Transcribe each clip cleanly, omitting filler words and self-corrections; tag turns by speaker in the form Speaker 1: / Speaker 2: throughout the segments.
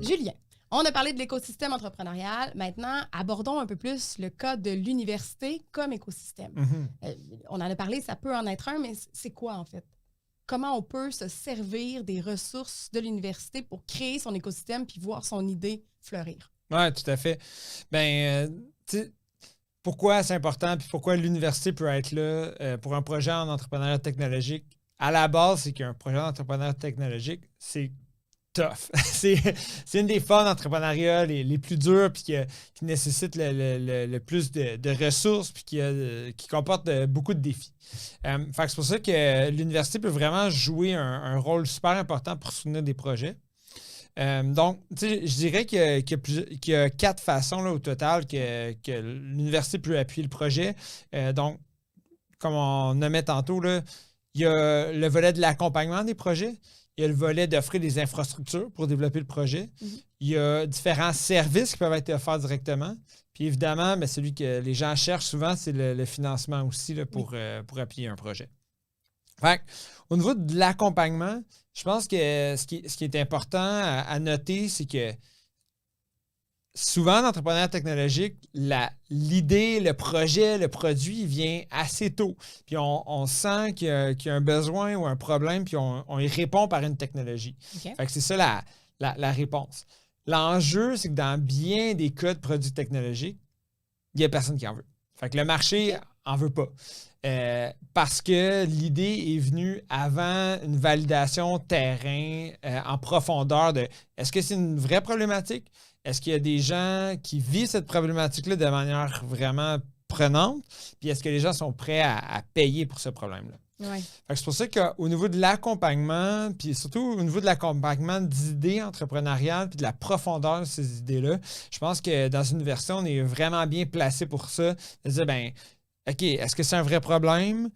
Speaker 1: Julien, on a parlé de l'écosystème entrepreneurial. Maintenant, abordons un peu plus le cas de l'université comme écosystème. On en a parlé, ça peut en être un, mais c'est quoi en fait? Comment on peut se servir des ressources de l'université pour créer son écosystème puis voir son idée fleurir?
Speaker 2: Oui, tout à fait. Tu sais, pourquoi c'est important puis pourquoi l'université peut être là pour un projet en entrepreneuriat technologique? À la base, c'est qu'un projet d'entrepreneuriat technologique, c'est tough. c'est une des formes d'entrepreneuriat les plus dures puis qui nécessite le plus de ressources puis qui comporte beaucoup de défis. Fait que c'est pour ça que l'université peut vraiment jouer un rôle super important pour soutenir des projets. Donc, je dirais qu'il y a 4 façons là, au total que l'université peut appuyer le projet. Donc, comme on nommait tantôt, là, il y a le volet de l'accompagnement des projets. Il y a le volet d'offrir des infrastructures pour développer le projet. Il y a différents services qui peuvent être offerts directement. Puis évidemment, celui que les gens cherchent souvent, c'est le financement aussi là, pour appuyer un projet. Fait au niveau de l'accompagnement, je pense que ce qui est important à noter, c'est que souvent, l'entrepreneuriat technologique, l'idée, le projet, le produit vient assez tôt. Puis on sent qu'il y a un besoin ou un problème, puis on y répond par une technologie.
Speaker 1: Okay.
Speaker 2: Fait que c'est ça la réponse. L'enjeu, c'est que dans bien des cas de produits technologiques, il n'y a personne qui en veut. Fait que le marché en veut pas. Parce que l'idée est venue avant une validation terrain en profondeur de est-ce que c'est une vraie problématique? Est-ce qu'il y a des gens qui vivent cette problématique-là de manière vraiment prenante? Puis est-ce que les gens sont prêts à payer pour ce problème-là?
Speaker 1: Ouais.
Speaker 2: C'est pour ça qu'au niveau de l'accompagnement, puis surtout au niveau de l'accompagnement d'idées entrepreneuriales puis de la profondeur de ces idées-là, je pense que dans une version, on est vraiment bien placé pour ça. De dire, OK, est-ce que c'est un vrai problème?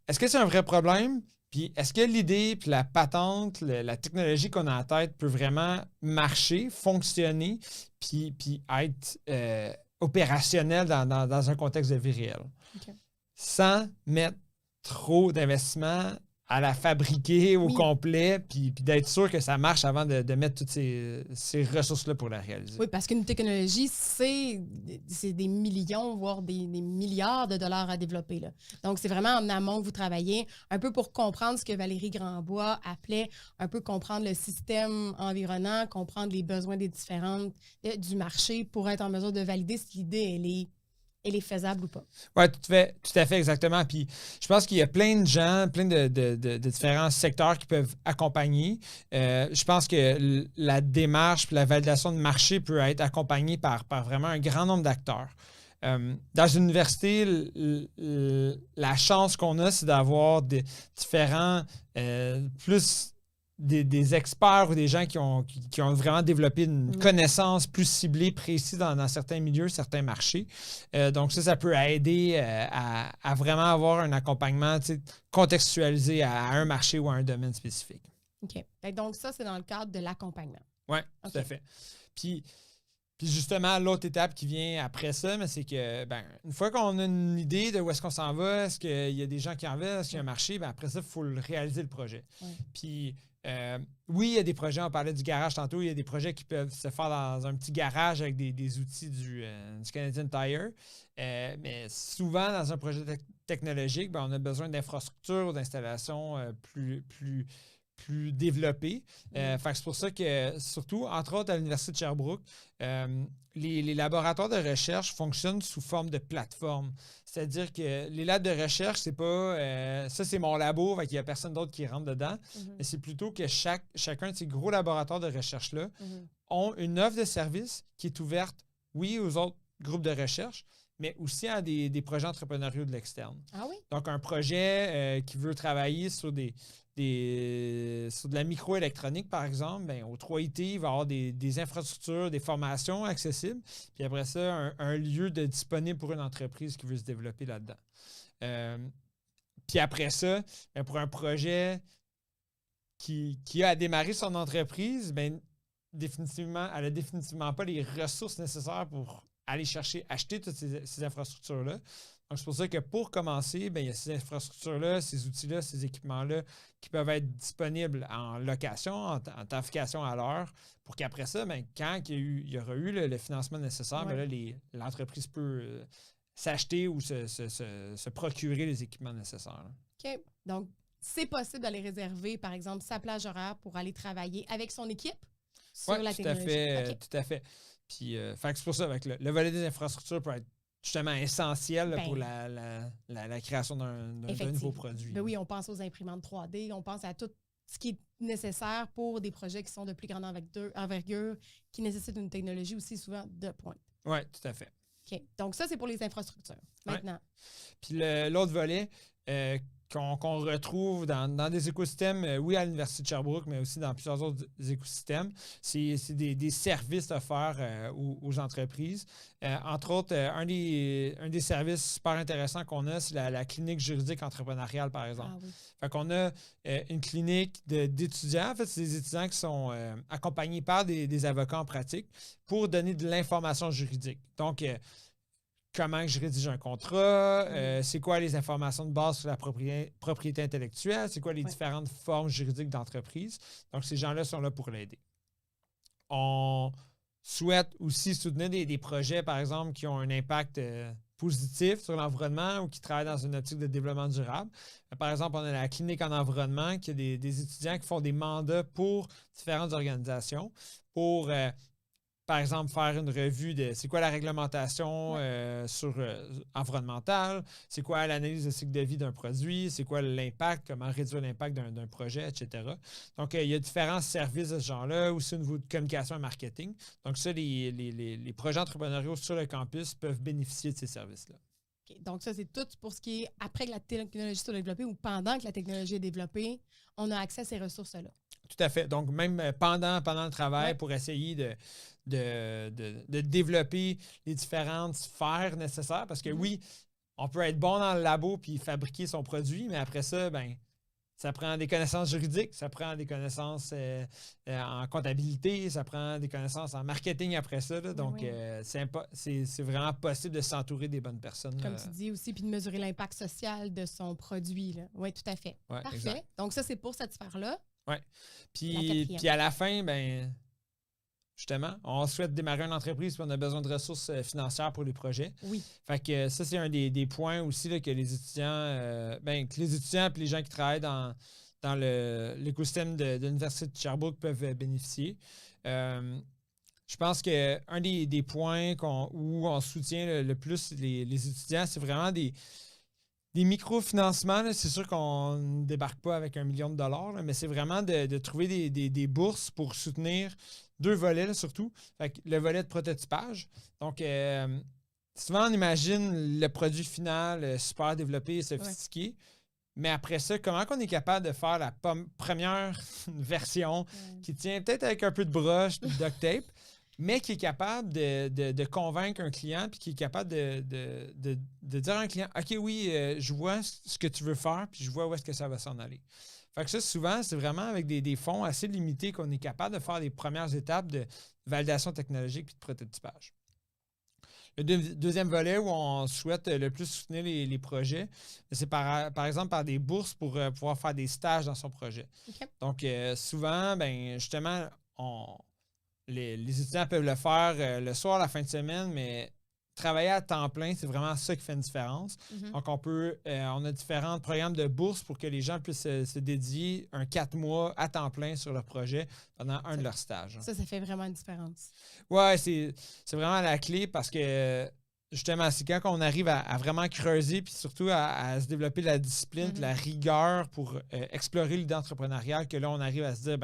Speaker 2: Est-ce que c'est un vrai problème? Puis est-ce que l'idée, puis la patente, la technologie qu'on a en tête peut vraiment marcher, fonctionner, puis être opérationnel dans un contexte de vie réelle?
Speaker 1: Okay.
Speaker 2: Sans mettre trop d'investissement à la fabriquer au complet, puis d'être sûr que ça marche avant de mettre toutes ces ressources-là pour la réaliser.
Speaker 1: Oui, parce qu'une technologie, c'est des millions, voire des milliards de dollars à développer. Là. Donc, c'est vraiment en amont que vous travaillez, un peu pour comprendre ce que Valérie Grandbois appelait, un peu comprendre le système environnant, comprendre les besoins des différentes du marché pour être en mesure de valider si l'idée, elle est faisable ou pas.
Speaker 2: Oui, tout à fait, exactement. Puis je pense qu'il y a plein de gens, plein de différents secteurs qui peuvent accompagner. Je pense que la démarche et la validation de marché peut être accompagnée par vraiment un grand nombre d'acteurs. Dans une université, la chance qu'on a, c'est d'avoir différents, plus des experts ou des gens qui ont vraiment développé une connaissance plus ciblée, précise dans certains milieux, certains marchés. Donc ça peut aider à vraiment avoir un accompagnement contextualisé à un marché ou à un domaine spécifique.
Speaker 1: OK. Donc ça, c'est dans le cadre de l'accompagnement.
Speaker 2: Oui, tout à fait. Puis justement, l'autre étape qui vient après ça, c'est que une fois qu'on a une idée de où est-ce qu'on s'en va, est-ce qu'il y a des gens qui en veulent, est-ce qu'il y a un marché, après ça, il faut réaliser le projet. Puis oui, il y a des projets, on parlait du garage tantôt, il y a des projets qui peuvent se faire dans un petit garage avec des outils du Canadian Tire. Mais souvent, dans un projet technologique, on a besoin d'infrastructures ou d'installations plus développées. C'est pour ça que, surtout, entre autres, à l'Université de Sherbrooke, les laboratoires de recherche fonctionnent sous forme de plateforme. C'est-à-dire que les labs de recherche, c'est pas ça, c'est mon labo, il n'y a personne d'autre qui rentre dedans. Mais c'est plutôt que chacun de ces gros laboratoires de recherche-là ont une offre de service qui est ouverte, oui, aux autres groupes de recherche, mais aussi à des projets entrepreneuriaux de l'externe.
Speaker 1: Ah oui?
Speaker 2: Donc, un projet qui veut travailler sur sur de la microélectronique, par exemple, au 3IT, il va y avoir des infrastructures, des formations accessibles. Puis après ça, un lieu disponible pour une entreprise qui veut se développer là-dedans. Puis après ça, pour un projet qui a à démarrer son entreprise, définitivement, elle n'a définitivement pas les ressources nécessaires pour aller acheter toutes ces infrastructures-là. Donc, c'est pour ça que pour commencer, bien, il y a ces infrastructures-là, ces outils-là, ces équipements-là qui peuvent être disponibles en location, en tarification à l'heure, pour qu'après ça, bien, quand il y aura eu le financement nécessaire, bien, là, l'entreprise peut s'acheter ou se procurer les équipements nécessaires.
Speaker 1: OK. Donc, c'est possible d'aller réserver, par exemple, sa plage horaire pour aller travailler avec son équipe sur la technologie.
Speaker 2: Tout à fait. Puis, c'est pour ça que le volet des infrastructures peut être justement essentiel là, pour la création d'un nouveau produit.
Speaker 1: Ben oui, on pense aux imprimantes 3D, on pense à tout ce qui est nécessaire pour des projets qui sont de plus grande envergure, qui nécessitent une technologie aussi souvent de pointe.
Speaker 2: Oui, tout à fait.
Speaker 1: OK. Donc, ça, c'est pour les infrastructures. Maintenant.
Speaker 2: Ouais. Puis l'autre volet qu'on retrouve dans des écosystèmes, oui, à l'Université de Sherbrooke, mais aussi dans plusieurs autres écosystèmes, c'est des services offerts aux entreprises. Entre autres, un des services super intéressants qu'on a, c'est la clinique juridique entrepreneuriale, par exemple.
Speaker 1: Ah oui.
Speaker 2: Fait qu'on a une clinique d'étudiants. En fait, c'est des étudiants qui sont accompagnés par des avocats en pratique pour donner de l'information juridique. Donc, comment je rédige un contrat, c'est quoi les informations de base sur la propriété intellectuelle, c'est quoi les différentes formes juridiques d'entreprise. Donc, ces gens-là sont là pour l'aider. On souhaite aussi soutenir des projets, par exemple, qui ont un impact positif sur l'environnement ou qui travaillent dans une optique de développement durable. Par exemple, on a la clinique en environnement qui a des étudiants qui font des mandats pour différentes organisations pour par exemple, faire une revue de c'est quoi la réglementation environnementale, c'est quoi l'analyse de cycle de vie d'un produit, c'est quoi l'impact, comment réduire l'impact d'un projet, etc. Donc, il y a différents services de ce genre-là, aussi au niveau de communication et marketing. Donc, ça, les projets entrepreneuriaux sur le campus peuvent bénéficier de ces services-là.
Speaker 1: Okay. Donc, ça, c'est tout pour ce qui est après que la technologie soit développée ou pendant que la technologie est développée, on a accès à ces ressources-là.
Speaker 2: Tout à fait. Donc, même pendant le travail, pour essayer de développer les différentes sphères nécessaires. Parce que oui, on peut être bon dans le labo puis fabriquer son produit, mais après ça, ben, ça prend des connaissances juridiques, ça prend des connaissances en comptabilité, ça prend des connaissances en marketing après ça. Là. Donc, c'est vraiment possible de s'entourer des bonnes personnes.
Speaker 1: Comme tu dis aussi, puis de mesurer l'impact social de son produit. Oui, tout à fait.
Speaker 2: Ouais,
Speaker 1: parfait.
Speaker 2: Exact.
Speaker 1: Donc, ça, c'est pour cette sphère-là.
Speaker 2: Oui. Puis à la fin, ben justement, on souhaite démarrer une entreprise puis on a besoin de ressources financières pour les projets.
Speaker 1: Oui.
Speaker 2: Fait que ça, c'est un des points aussi là, que les étudiants, et les gens qui travaillent dans l'écosystème de l'Université de Sherbrooke peuvent bénéficier. Je pense qu'un des points où on soutient le plus les étudiants, c'est vraiment des microfinancements. C'est sûr qu'on ne débarque pas avec $1 million, là, mais c'est vraiment de trouver des bourses pour soutenir deux volets, là, surtout. Fait que le volet de prototypage. Donc, souvent, on imagine le produit final super développé et sophistiqué. Mais après ça, comment on est capable de faire la première version qui tient peut-être avec un peu de broche et de duct tape, mais qui est capable de convaincre un client puis qui est capable de dire à un client « OK, oui, je vois ce que tu veux faire puis je vois où est-ce que ça va s'en aller. » Fait que ça, souvent, c'est vraiment avec des fonds assez limités qu'on est capable de faire les premières étapes de validation technologique puis de prototypage. Le deuxième volet où on souhaite le plus soutenir les projets, c'est par exemple par des bourses pour pouvoir faire des stages dans son projet.
Speaker 1: Okay.
Speaker 2: Donc, souvent, ben justement, les étudiants peuvent le faire le soir, la fin de semaine, mais travailler à temps plein, c'est vraiment ça qui fait une différence. Donc, on a différents programmes de bourses pour que les gens puissent se dédier 4 mois à temps plein sur leur projet pendant un de leurs stages.
Speaker 1: Ça fait vraiment une différence.
Speaker 2: Oui, c'est vraiment la clé parce que justement, c'est quand on arrive à vraiment creuser puis surtout à se développer la discipline, la rigueur pour explorer l'idée entrepreneuriale que là, on arrive à se dire,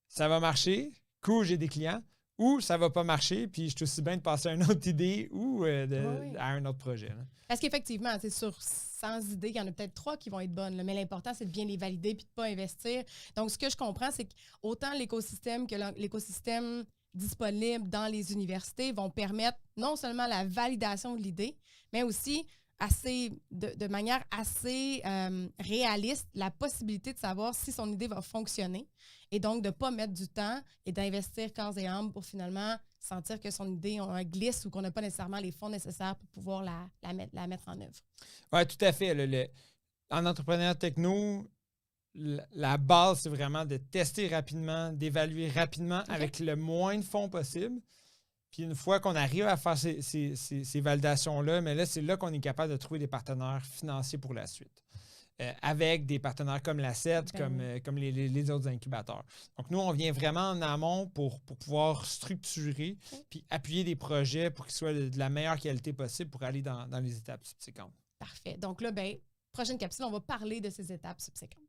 Speaker 2: ça va marcher, cool, j'ai des clients, ou ça va pas marcher, puis je suis aussi bien de passer à une autre idée ou à un autre projet. Là.
Speaker 1: Parce qu'effectivement, sur 100 idées, il y en a peut-être 3 qui vont être bonnes, là, mais l'important, c'est de bien les valider puis de ne pas investir. Donc, ce que je comprends, c'est qu'autant l'écosystème que l'écosystème disponible dans les universités vont permettre non seulement la validation de l'idée, mais aussi de manière assez réaliste, la possibilité de savoir si son idée va fonctionner et donc de ne pas mettre du temps et d'investir corps et âme pour finalement sentir que son idée a un glisse ou qu'on n'a pas nécessairement les fonds nécessaires pour pouvoir la mettre en œuvre.
Speaker 2: Oui, tout à fait. En entrepreneuriat techno, la base, c'est vraiment de tester rapidement, d'évaluer rapidement avec le moins de fonds possible. Puis une fois qu'on arrive à faire ces validations-là, mais là, c'est là qu'on est capable de trouver des partenaires financiers pour la suite. Avec des partenaires comme l'Asset, comme les autres incubateurs. Donc, nous, on vient vraiment en amont pour pouvoir structurer puis appuyer des projets pour qu'ils soient de la meilleure qualité possible pour aller dans les étapes subséquentes.
Speaker 1: Parfait. Donc là, prochaine capsule, on va parler de ces étapes subséquentes.